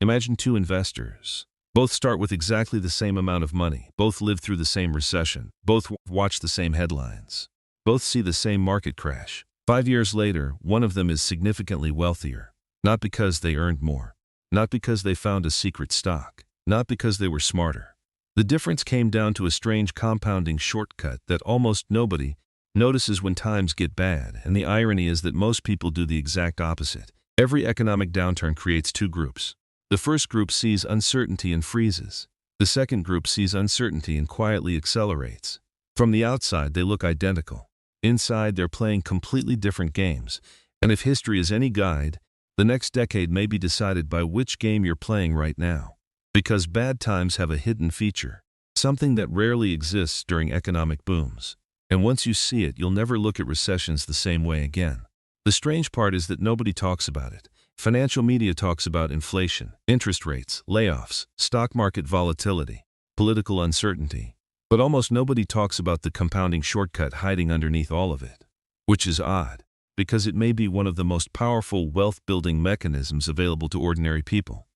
Imagine two investors. Both start with exactly the same amount of money. Both live through the same recession. Both watch the same headlines. Both see the same market crash. 5 years later, one of them is significantly wealthier. Not because they earned more. Not because they found a secret stock. Not because they were smarter. The difference came down to a strange compounding shortcut that almost nobody notices when times get bad, and the irony is that most people do the exact opposite. Every economic downturn creates two groups. The first group sees uncertainty and freezes. The second group sees uncertainty and quietly accelerates. From the outside, they look identical. Inside, they're playing completely different games. And if history is any guide, the next decade may be decided by which game you're playing right now. Because bad times have a hidden feature, something that rarely exists during economic booms. And once you see it, you'll never look at recessions the same way again. The strange part is that nobody talks about it. Financial media talks about inflation, interest rates, layoffs, stock market volatility, political uncertainty. But almost nobody talks about the compounding shortcut hiding underneath all of it. Which is odd, because it may be one of the most powerful wealth-building mechanisms available to ordinary people.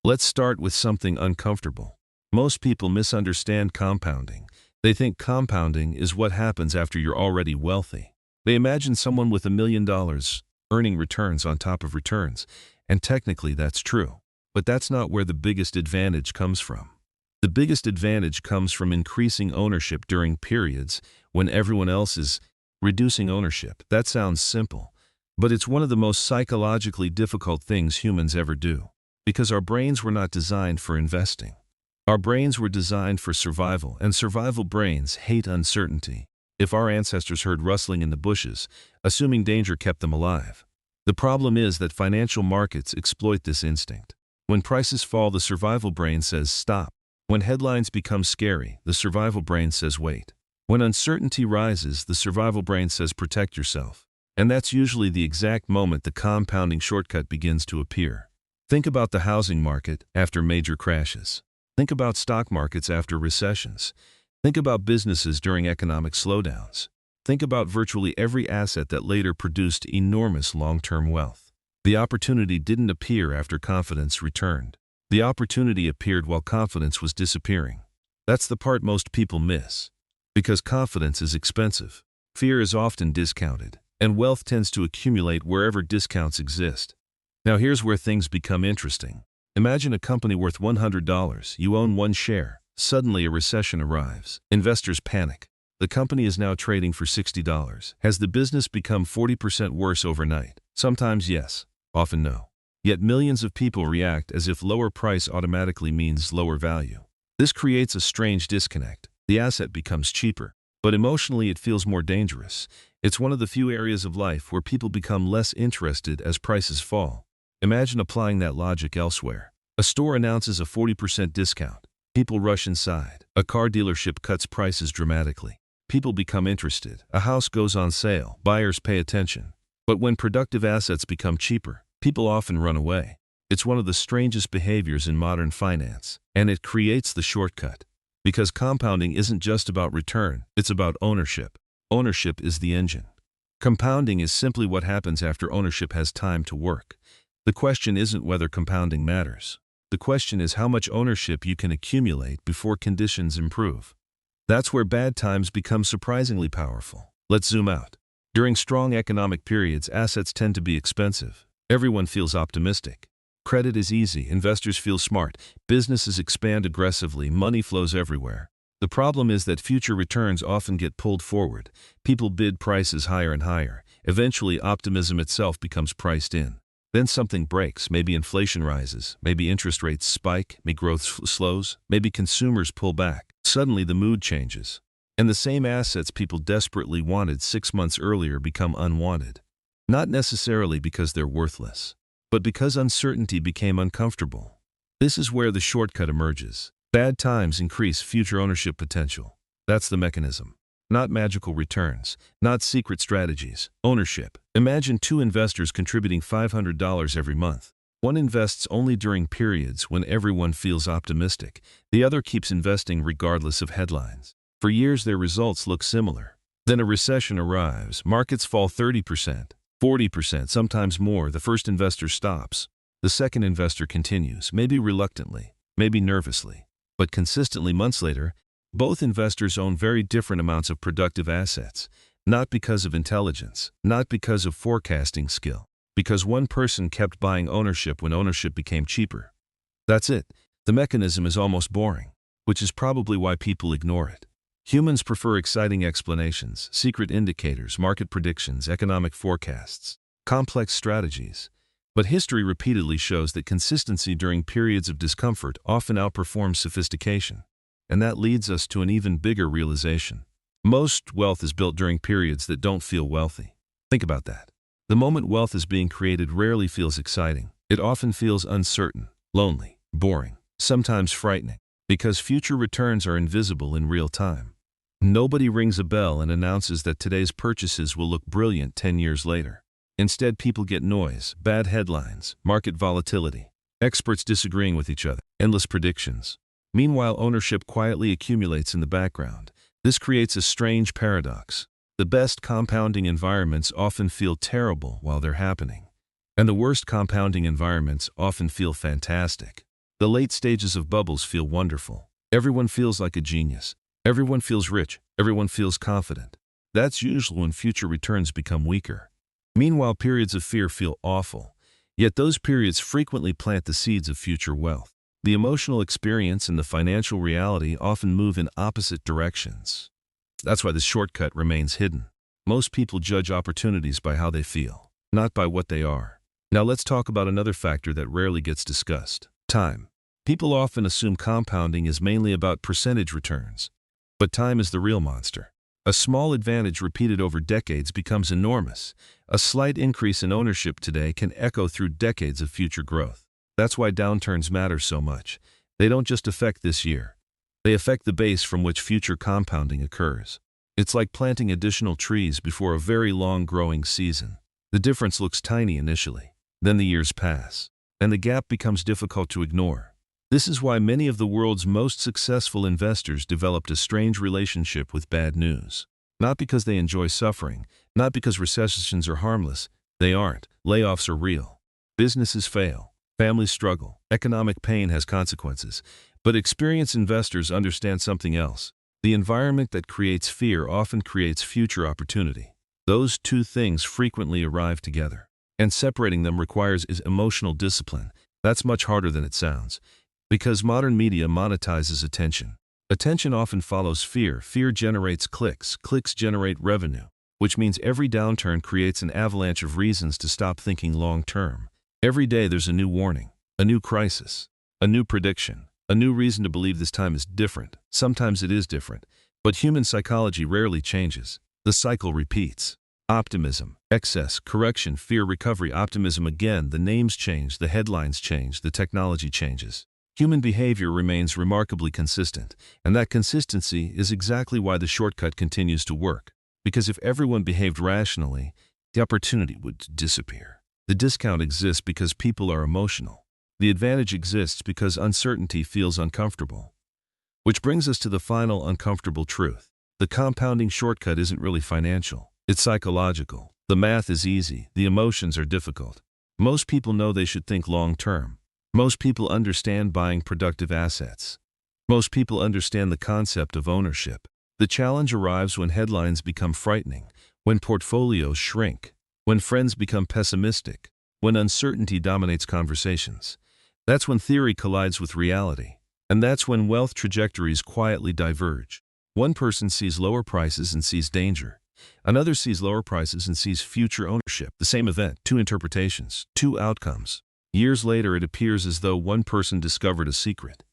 Let's start with something uncomfortable. Most people misunderstand compounding. They think compounding is what happens after you're already wealthy. They imagine someone with $1 million earning returns on top of returns, and technically that's true. But that's not where the biggest advantage comes from. The biggest advantage comes from increasing ownership during periods when everyone else is reducing ownership. That sounds simple, but it's one of the most psychologically difficult things humans ever do. Because our brains were not designed for investing. Our brains were designed for survival, and survival brains hate uncertainty. If our ancestors heard rustling in the bushes, assuming danger kept them alive. The problem is that financial markets exploit this instinct. When prices fall, the survival brain says stop. When headlines become scary, the survival brain says wait. When uncertainty rises, the survival brain says protect yourself. And that's usually the exact moment the compounding shortcut begins to appear. Think about the housing market after major crashes. Think about stock markets after recessions. Think about businesses during economic slowdowns. Think about virtually every asset that later produced enormous long-term wealth. The opportunity didn't appear after confidence returned. The opportunity appeared while confidence was disappearing. That's the part most people miss. Because confidence is expensive. Fear is often discounted, and wealth tends to accumulate wherever discounts exist. Now here's where things become interesting. Imagine a company worth $100. You own one share. Suddenly a recession arrives. Investors panic. The company is now trading for $60. Has the business become 40% worse overnight? Sometimes yes, often no. Yet millions of people react as if lower price automatically means lower value. This creates a strange disconnect. The asset becomes cheaper, but emotionally it feels more dangerous. It's one of the few areas of life where people become less interested as prices fall. Imagine applying that logic elsewhere. A store announces a 40% discount. People rush inside. A car dealership cuts prices dramatically. People become interested. A house goes on sale. Buyers pay attention. But when productive assets become cheaper, people often run away. It's one of the strangest behaviors in modern finance, and it creates the shortcut. Because compounding isn't just about return, it's about ownership. Ownership is the engine. Compounding is simply what happens after ownership has time to work. The question isn't whether compounding matters. The question is how much ownership you can accumulate before conditions improve. That's where bad times become surprisingly powerful. Let's zoom out. During strong economic periods, assets tend to be expensive. Everyone feels optimistic. Credit is easy, investors feel smart, businesses expand aggressively, money flows everywhere. The problem is that future returns often get pulled forward. People bid prices higher and higher. Eventually, optimism itself becomes priced in. Then something breaks. Maybe inflation rises, maybe interest rates spike, maybe growth slows, maybe consumers pull back. Suddenly the mood changes. And the same assets people desperately wanted 6 months earlier become unwanted. Not necessarily because they're worthless, but because uncertainty became uncomfortable. This is where the shortcut emerges. Bad times increase future ownership potential. That's the mechanism. Not magical returns, not secret strategies, ownership. Imagine two investors contributing $500 every month. One invests only during periods when everyone feels optimistic. The other keeps investing regardless of headlines. For years, their results look similar. Then a recession arrives. Markets fall 30%, 40%, sometimes more. The first investor stops. The second investor continues, maybe reluctantly, maybe nervously, but consistently months later. Both investors own very different amounts of productive assets, not because of intelligence, not because of forecasting skill, because one person kept buying ownership when ownership became cheaper. That's it. The mechanism is almost boring, which is probably why people ignore it. Humans prefer exciting explanations, secret indicators, market predictions, economic forecasts, complex strategies. But history repeatedly shows that consistency during periods of discomfort often outperforms sophistication. And that leads us to an even bigger realization. Most wealth is built during periods that don't feel wealthy. Think about that. The moment wealth is being created rarely feels exciting. It often feels uncertain, lonely, boring, sometimes frightening, because future returns are invisible in real time. Nobody rings a bell and announces that today's purchases will look brilliant 10 years later. Instead, people get noise, bad headlines, market volatility, experts disagreeing with each other, endless predictions. Meanwhile, ownership quietly accumulates in the background. This creates a strange paradox. The best compounding environments often feel terrible while they're happening, and the worst compounding environments often feel fantastic. The late stages of bubbles feel wonderful. Everyone feels like a genius. Everyone feels rich. Everyone feels confident. That's usually when future returns become weaker. Meanwhile, periods of fear feel awful, yet those periods frequently plant the seeds of future wealth. The emotional experience and the financial reality often move in opposite directions. That's why the shortcut remains hidden. Most people judge opportunities by how they feel, not by what they are. Now let's talk about another factor that rarely gets discussed: time. People often assume compounding is mainly about percentage returns, but time is the real monster. A small advantage repeated over decades becomes enormous. A slight increase in ownership today can echo through decades of future growth. That's why downturns matter so much. They don't just affect this year. They affect the base from which future compounding occurs. It's like planting additional trees before a very long growing season. The difference looks tiny initially. Then the years pass, and the gap becomes difficult to ignore. This is why many of the world's most successful investors developed a strange relationship with bad news. Not because they enjoy suffering, not because recessions are harmless. They aren't. Layoffs are real. Businesses fail. Families struggle. Economic pain has consequences. But experienced investors understand something else. The environment that creates fear often creates future opportunity. Those two things frequently arrive together. And separating them requires emotional discipline. That's much harder than it sounds. Because modern media monetizes attention. Attention often follows fear. Fear generates clicks. Clicks generate revenue, which means every downturn creates an avalanche of reasons to stop thinking long term. Every day there's a new warning, a new crisis, a new prediction, a new reason to believe this time is different. Sometimes it is different, but human psychology rarely changes. The cycle repeats. Optimism, excess, correction, fear, recovery, optimism again. The names change, the headlines change, the technology changes. Human behavior remains remarkably consistent, and that consistency is exactly why the shortcut continues to work. Because if everyone behaved rationally, the opportunity would disappear. The discount exists because people are emotional. The advantage exists because uncertainty feels uncomfortable. Which brings us to the final uncomfortable truth. The compounding shortcut isn't really financial. It's psychological. The math is easy. The emotions are difficult. Most people know they should think long term. Most people understand buying productive assets. Most people understand the concept of ownership. The challenge arrives when headlines become frightening, when portfolios shrink, when friends become pessimistic, when uncertainty dominates conversations. That's when theory collides with reality. And that's when wealth trajectories quietly diverge. One person sees lower prices and sees danger. Another sees lower prices and sees future ownership. The same event, two interpretations, two outcomes. Years later, it appears as though one person discovered a secret.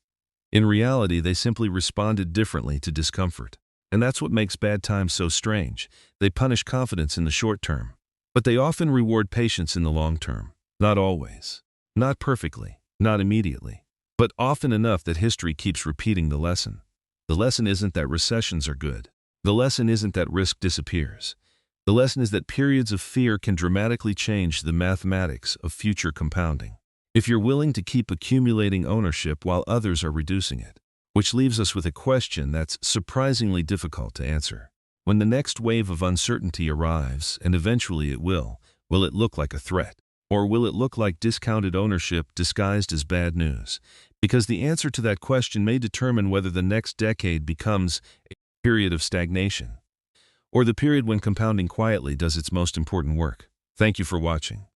In reality, they simply responded differently to discomfort. And that's what makes bad times so strange. They punish confidence in the short term, but they often reward patience in the long term. Not always. Not perfectly. Not immediately. But often enough that history keeps repeating the lesson. The lesson isn't that recessions are good. The lesson isn't that risk disappears. The lesson is that periods of fear can dramatically change the mathematics of future compounding. If you're willing to keep accumulating ownership while others are reducing it. Which leaves us with a question that's surprisingly difficult to answer. When the next wave of uncertainty arrives, and eventually it will it look like a threat? Or will it look like discounted ownership disguised as bad news? Because the answer to that question may determine whether the next decade becomes a period of stagnation, or the period when compounding quietly does its most important work. Thank you for watching.